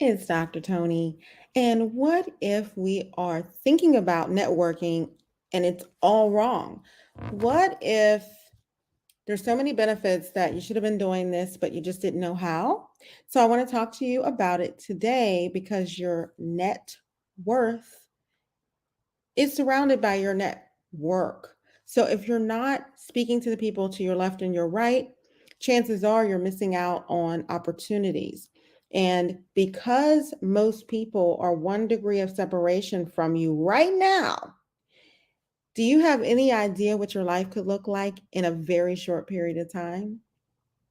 It's Dr. Toni. And what if we are thinking about networking and it's all wrong? What if there's so many benefits that you should have been doing this, but you just didn't know how? So I want to talk to you about it today because your net worth is surrounded by your network. So if you're not speaking to the people to your left and your right, chances are you're missing out on opportunities. And because most people are 1 degree of separation from you right now, do you have any idea what your life could look like in a very short period of time?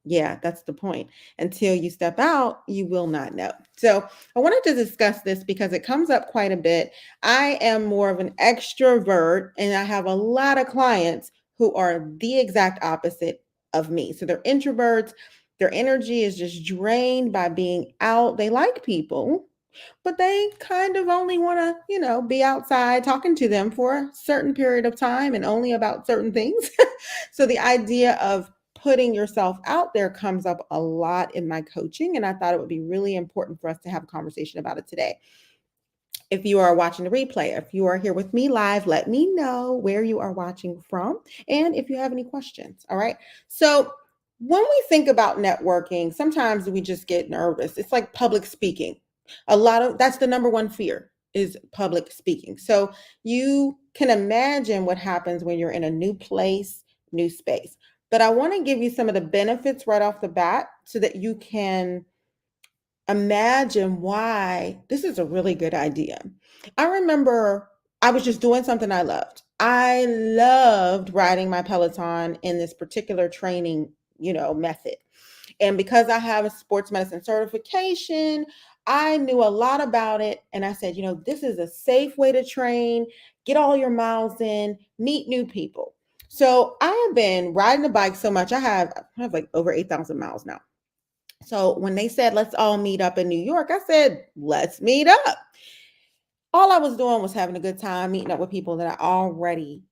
Yeah, that's the point. Until you step out, you will not know. So, I wanted to discuss this because it comes up quite a bit. I am more of an extrovert, and I have a lot of clients who are the exact opposite of me. So, they're introverts. Their energy is just drained by being out. They like people, but they kind of only want to, be outside talking to them for a certain period of time and only about certain things. So the idea of putting yourself out there comes up a lot in my coaching, and I thought it would be really important for us to have a conversation about it today. If you are watching the replay, if you are here with me live, let me know where you are watching from and if you have any questions. All right. So, when we think about networking, sometimes we just get nervous. It's like public speaking. A lot of that's the number one fear is public speaking. So, you can imagine what happens when you're in a new place, new space. But I want to give you some of the benefits right off the bat so that you can imagine why this is a really good idea. I remember I was just doing something I loved. I loved riding my Peloton in this particular training, method. And because I have a sports medicine certification, I knew a lot about it. And I said, this is a safe way to train, get all your miles in, meet new people. So I have been riding the bike so much. I have like over 8,000 miles now. So when they said, let's all meet up in New York, I said, let's meet up. All I was doing was having a good time, meeting up with people that I already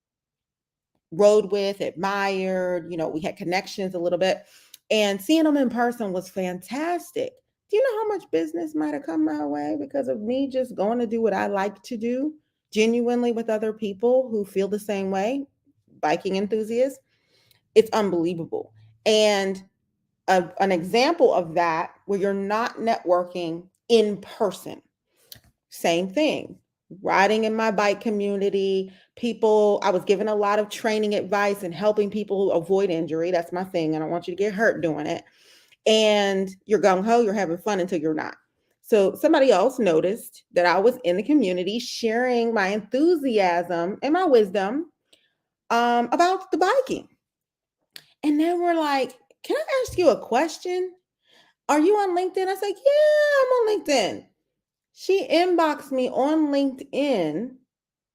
rode with, admired. We had connections a little bit. And seeing them in person was fantastic. Do you know how much business might have come my way because of me just going to do what I like to do genuinely with other people who feel the same way, biking enthusiasts? It's unbelievable. And an example of that where you're not networking in person. Same thing. Riding in my bike community, people, I was given a lot of training advice and helping people avoid injury. That's my thing. I don't want you to get hurt doing it. And you're gung ho, you're having fun until you're not. So somebody else noticed that I was in the community sharing my enthusiasm and my wisdom about the biking. And then we're like, can I ask you a question? Are you on LinkedIn? I said, yeah, I'm on LinkedIn. She inboxed me on LinkedIn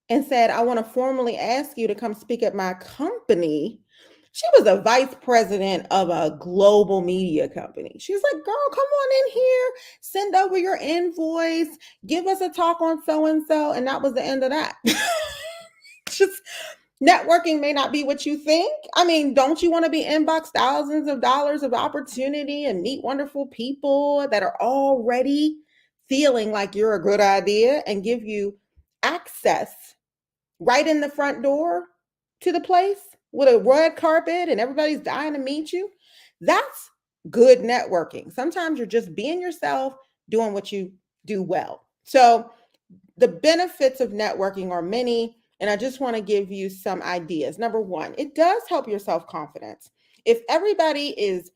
and said, I want to formally ask you to come speak at my company. She was a vice president of a global media company. She's like, girl, come on in here, send over your invoice, give us a talk on so and so. And that was the end of that. Just networking may not be what you think. I mean, don't you want to be inbox thousands of dollars of opportunity and meet wonderful people that are already feeling like you're a good idea and give you access right in the front door to the place with a red carpet and everybody's dying to meet you? That's good networking. Sometimes you're just being yourself, doing what you do well. So the benefits of networking are many, and I just want to give you some ideas. Number one, it does help your self confidence. If everybody is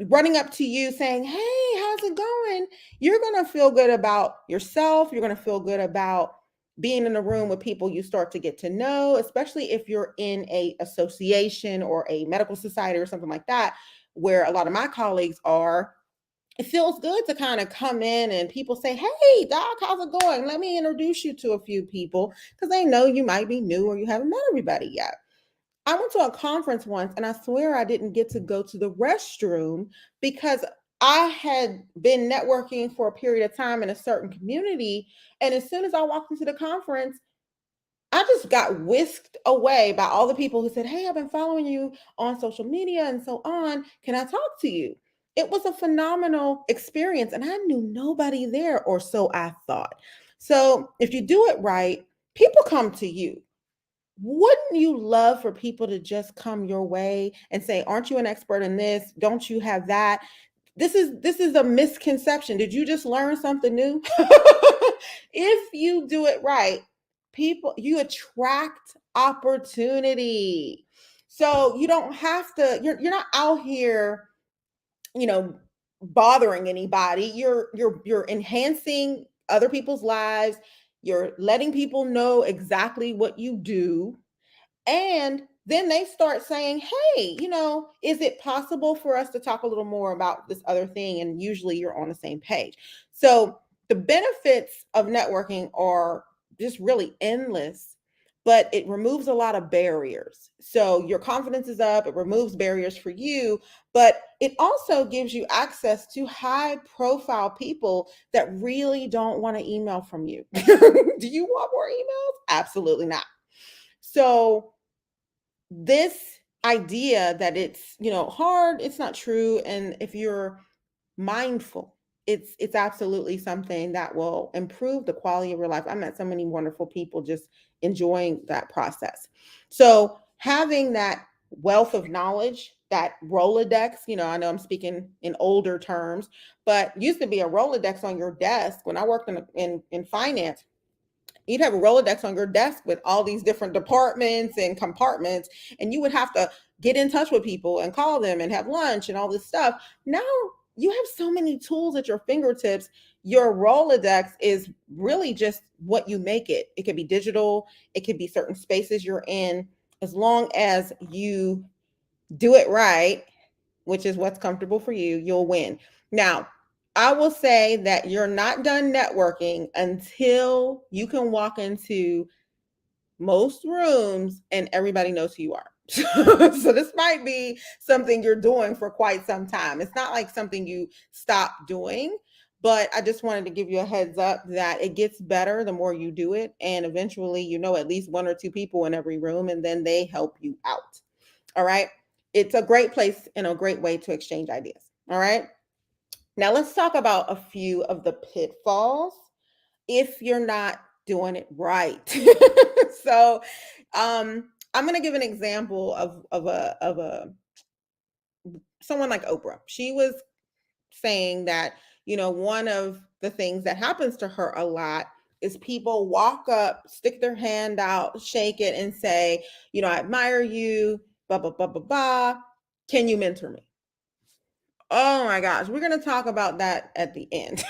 running up to you saying, hey, how's it going? You're going to feel good about yourself. You're going to feel good about being in a room with people you start to get to know, especially if you're in a association or a medical society or something like that, where a lot of my colleagues are. It feels good to kind of come in and people say, hey, Doc, how's it going? Let me introduce you to a few people because they know you might be new or you haven't met everybody yet. I went to a conference once and I swear I didn't get to go to the restroom because I had been networking for a period of time in a certain community. And as soon as I walked into the conference, I just got whisked away by all the people who said, hey, I've been following you on social media and so on. Can I talk to you? It was a phenomenal experience, and I knew nobody there, or so I thought. So if you do it right, people come to you. Wouldn't you love for people to just come your way and say, "Aren't you an expert in this? Don't you have that?" This is a misconception. Did you just learn something new? If you do it right, people you attract opportunity. So you don't have to, you're not out here, you know, bothering anybody. You're enhancing other people's lives. You're letting people know exactly what you do, and then they start saying, "Hey, is it possible for us to talk a little more about this other thing?" And usually you're on the same page. So the benefits of networking are just really endless, but it removes a lot of barriers. So your confidence is up, it removes barriers for you, but it also gives you access to high profile people that really don't want to email from you. Do you want more emails? Absolutely not. So this idea that it's, hard, it's not true. And if you're mindful, it's absolutely something that will improve the quality of your life. I met so many wonderful people just enjoying that process. So having that wealth of knowledge, that Rolodex, I know I'm speaking in older terms, but used to be a Rolodex on your desk when I worked in finance. You'd have a Rolodex on your desk with all these different departments and compartments, and you would have to get in touch with people and call them and have lunch and all this stuff. Now you have so many tools at your fingertips. Your Rolodex is really just what you make it. It could be digital, it could be certain spaces you're in. As long as you do it right, which is what's comfortable for you, you'll win. Now, I will say that you're not done networking until you can walk into most rooms and everybody knows who you are. So this might be something you're doing for quite some time. It's not like something you stop doing, but I just wanted to give you a heads up that it gets better the more you do it. And eventually, at least one or two people in every room, and then they help you out. All right. It's a great place and a great way to exchange ideas. All right. Now let's talk about a few of the pitfalls if you're not doing it right. So I'm going to give an example of a someone like Oprah. She was saying that, one of the things that happens to her a lot is people walk up, stick their hand out, shake it, and say, "I admire you, blah, blah, blah, blah, blah. Can you mentor me?" Oh my gosh, we're going to talk about that at the end.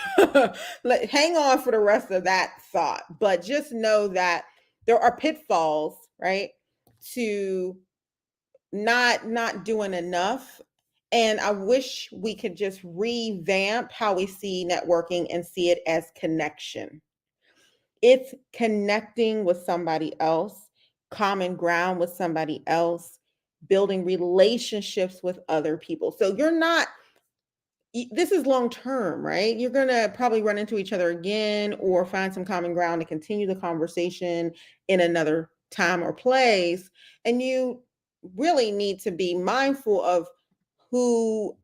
Hang on for the rest of that thought, but just know that there are pitfalls, right? To not doing enough. And I wish we could just revamp how we see networking and see it as connection. It's connecting with somebody else, common ground with somebody else, building relationships with other people. So you're not, this is long term, right? You're going to probably run into each other again or find some common ground to continue the conversation in another time or place. And you really need to be mindful of who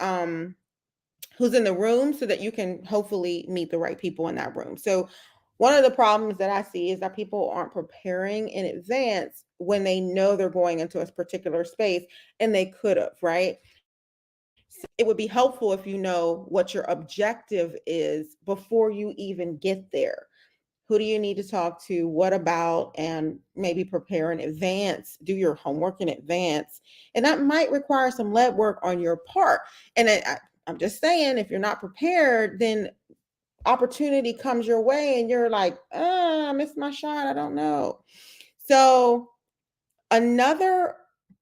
who's in the room so that you can hopefully meet the right people in that room. So one of the problems that I see is that people aren't preparing in advance when they know they're going into a particular space, and they could have, right? So it would be helpful if you know what your objective is before you even get there. Who do you need to talk to? What about? And maybe prepare in advance, do your homework in advance. And that might require some lead work on your part. And I'm just saying, if you're not prepared, then opportunity comes your way and you're like, I missed my shot. I don't know. So another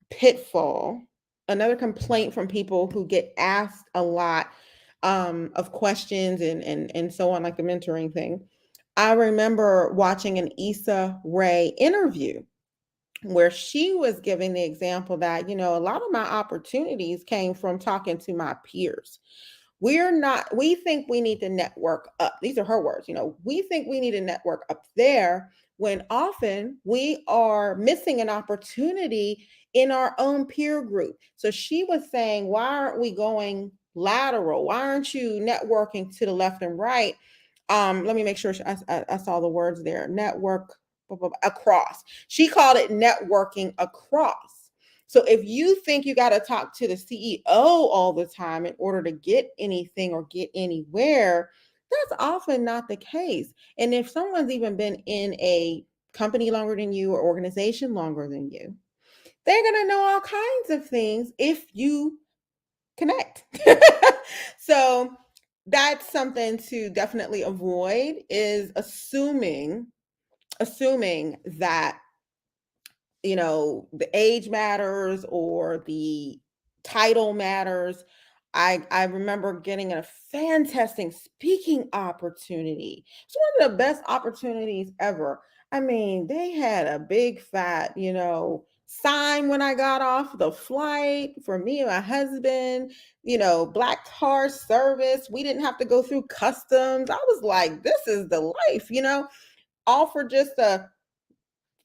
pitfall, another complaint from people who get asked a lot of questions and so on, like the mentoring thing. I remember watching an Issa Rae interview where she was giving the example that, a lot of my opportunities came from talking to my peers. We think we need to network up. These are her words. We think we need to network up there when often we are missing an opportunity in our own peer group. So she was saying, why aren't we going lateral? Why aren't you networking to the left and right? Let me make sure I saw the words there. Network across. She called it networking across. So if you think you got to talk to the CEO all the time in order to get anything or get anywhere, that's often not the case. And if someone's even been in a company longer than you or organization longer than you, they're going to know all kinds of things if you connect. So that's something to definitely avoid, is assuming that the age matters or the title matters. I remember getting a fantastic speaking opportunity. It's one of the best opportunities ever. I mean, they had a big fat, sign when I got off the flight for me and my husband, black car service. We didn't have to go through customs. I was like, this is the life, all for just a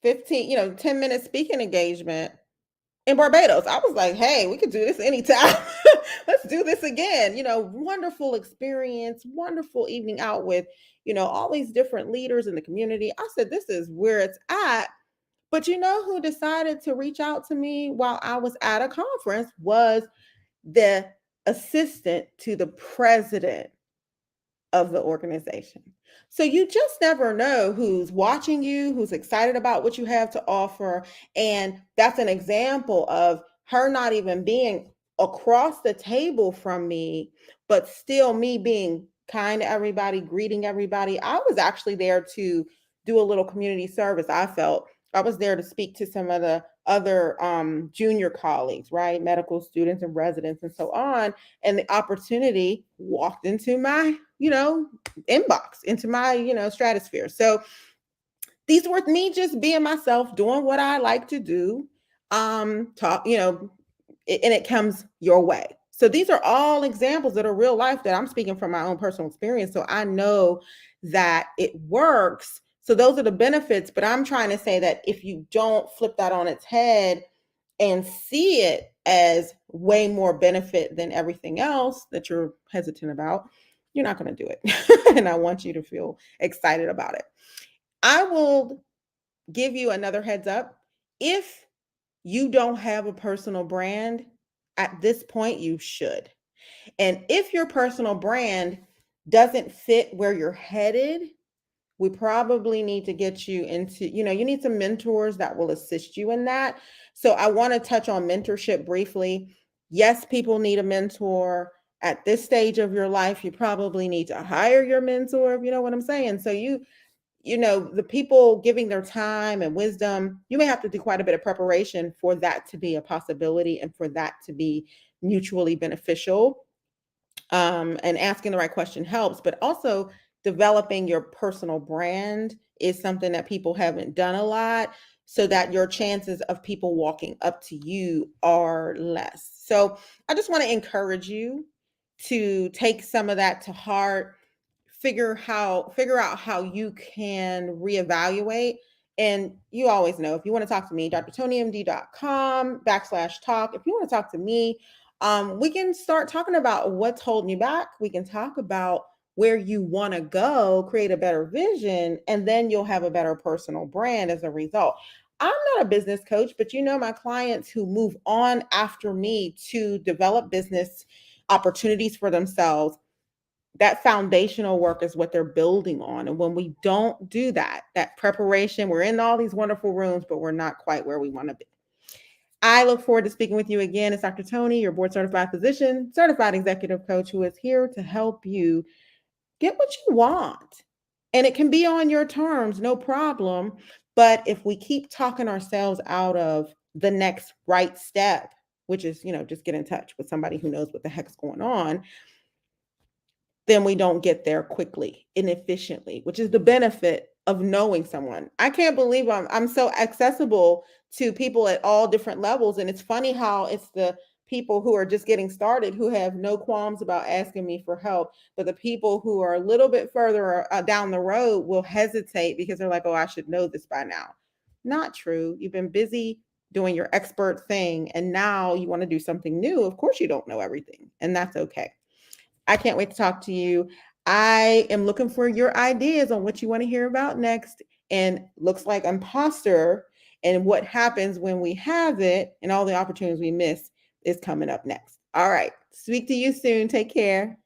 10-minute speaking engagement in Barbados. I was like, hey, we could do this anytime. Let's do this again. Wonderful experience, wonderful evening out with, all these different leaders in the community. I said, this is where it's at. But you know who decided to reach out to me while I was at a conference was the assistant to the president of the organization. So you just never know who's watching you, who's excited about what you have to offer. And that's an example of her not even being across the table from me, but still me being kind to everybody, greeting everybody. I was actually there to do a little community service. I felt I was there to speak to some of the other junior colleagues, right? Medical students and residents and so on. And the opportunity walked into my, inbox, into my, stratosphere. So these were me just being myself, doing what I like to do. Talk, and it comes your way. So these are all examples that are real life that I'm speaking from my own personal experience. So I know that it works. So those are the benefits. But I'm trying to say that if you don't flip that on its head and see it as way more benefit than everything else that you're hesitant about, you're not going to do it. And I want you to feel excited about it. I will give you another heads up. If you don't have a personal brand, at this point, you should. And if your personal brand doesn't fit where you're headed, we probably need to get you into, you need some mentors that will assist you in that. So I want to touch on mentorship briefly. Yes, people need a mentor. At this stage of your life, you probably need to hire your mentor, if you know what I'm saying. So the people giving their time and wisdom, you may have to do quite a bit of preparation for that to be a possibility and for that to be mutually beneficial. And asking the right question helps, but also developing your personal brand is something that people haven't done a lot, so that your chances of people walking up to you are less. So I just want to encourage you to take some of that to heart, figure out how you can reevaluate. And you always know, if you want to talk to me, drtonymd.com/talk. If you want to talk to me, we can start talking about what's holding you back. We can talk about where you want to go, create a better vision, and then you'll have a better personal brand as a result. I'm not a business coach, but my clients who move on after me to develop business opportunities for themselves, that foundational work is what they're building on. And when we don't do that preparation, we're in all these wonderful rooms, but we're not quite where we want to be. I look forward to speaking with you again. It's Dr. Toni, your board certified physician, certified executive coach, who is here to help you get what you want. And it can be on your terms, no problem. But if we keep talking ourselves out of the next right step, which is, just get in touch with somebody who knows what the heck's going on, then we don't get there quickly and efficiently, which is the benefit of knowing someone. I can't believe I'm so accessible to people at all different levels. And it's funny how it's the people who are just getting started who have no qualms about asking me for help. But the people who are a little bit further down the road will hesitate because they're like, oh, I should know this by now. Not true. You've been busy doing your expert thing, and now you want to do something new. Of course, you don't know everything, and that's okay. I can't wait to talk to you. I am looking for your ideas on what you want to hear about next. And looks like imposter and what happens when we have it and all the opportunities we miss is coming up next. All right. Speak to you soon. Take care.